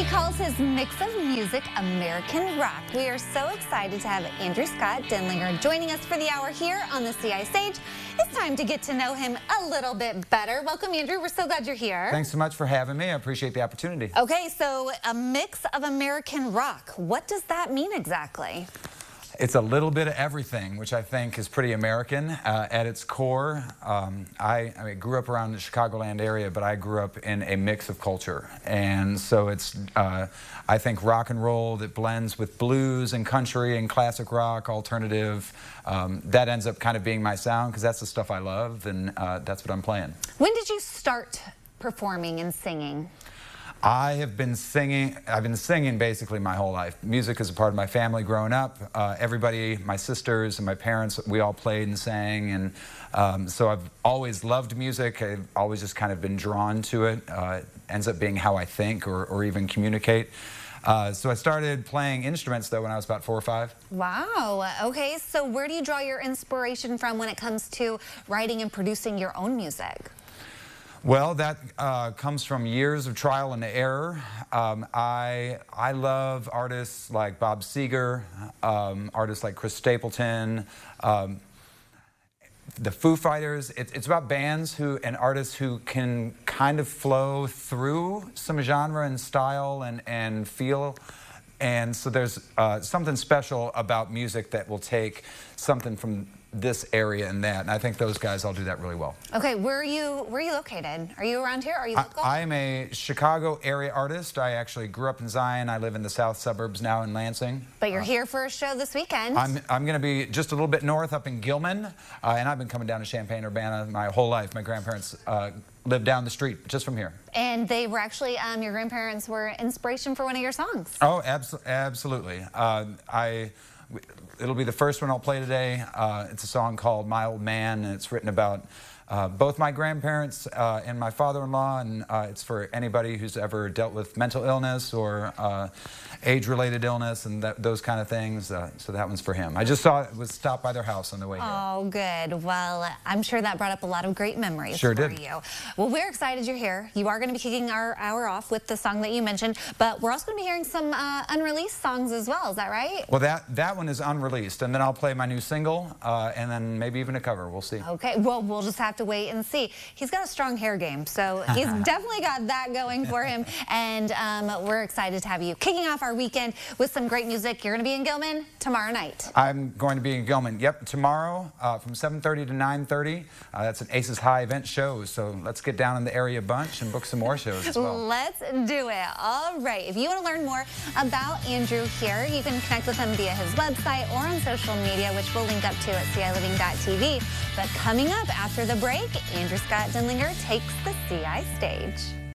He calls his mix of music American rock. We are so excited to have Andrew Scott Denlinger joining us for the hour here on the CI stage. It's time to get to know him a little bit better. Welcome, Andrew. We're so glad you're here. Thanks so much for having me. I appreciate the opportunity. Okay, so a mix of American rock. What does that mean exactly? It's a little bit of everything, which I think is pretty American at its core. I grew up around the Chicagoland area, but I grew up in a mix of culture. And so it's, I think, rock and roll that blends with blues and country and classic rock, alternative. That ends up kind of being my sound because that's the stuff I love, and that's what I'm playing. When did you start performing and singing? I've been singing basically my whole life. Music is a part of my family growing up. Everybody, my sisters and my parents, we all played and sang, and so I've always loved music. I've always just kind of been drawn to it. Ends up being how I think or even communicate. So I started playing instruments though when I was about 4 or 5. Wow, okay, so where do you draw your inspiration from when it comes to writing and producing your own music? Well, that comes from years of trial and error. I love artists like Bob Seger, artists like Chris Stapleton, the Foo Fighters. It's about bands and artists who can kind of flow through some genre and style and feel. And so there's something special about music that will take something from this area and that, and I think those guys all do that really well. Okay, where are you located? Are you around here? Are you local? I am a Chicago area artist. I actually grew up in Zion. I live in the south suburbs now in Lansing. But you're here for a show this weekend. I'm going to be just a little bit north up in Gilman, and I've been coming down to Champaign-Urbana my whole life. My grandparents lived down the street just from here. And they were actually, your grandparents were inspiration for one of your songs. Oh, absolutely. It'll be the first one I'll play today. It's a song called My Old Man, and it's written about both my grandparents and my father-in-law, and it's for anybody who's ever dealt with mental illness or age-related illness and those kind of things. So that one's for him. I just was stopped by their house on the way here. Oh, good. Well, I'm sure that brought up a lot of great memories for you. Well, we're excited you're here. You are going to be kicking our hour off with the song that you mentioned, but we're also going to be hearing some unreleased songs as well. Is that right? Well, that one is unreleased, and then I'll play my new single, and then maybe even a cover. We'll see. Okay. Well, we'll just have to wait and see. He's got a strong hair game, so he's definitely got that going for him, and we're excited to have you kicking off our weekend with some great music. You're going to be in Gilman tomorrow night. I'm going to be in Gilman. Yep, tomorrow from 7:30 to 9:30. That's an Aces High event show, so let's get down in the area a bunch and book some more shows as well. Let's do it. All right. If you want to learn more about Andrew here, you can connect with him via his website or on social media, which we'll link up to at CILiving.tv. But coming up after the break, Andrew Scott Denlinger takes the CI stage.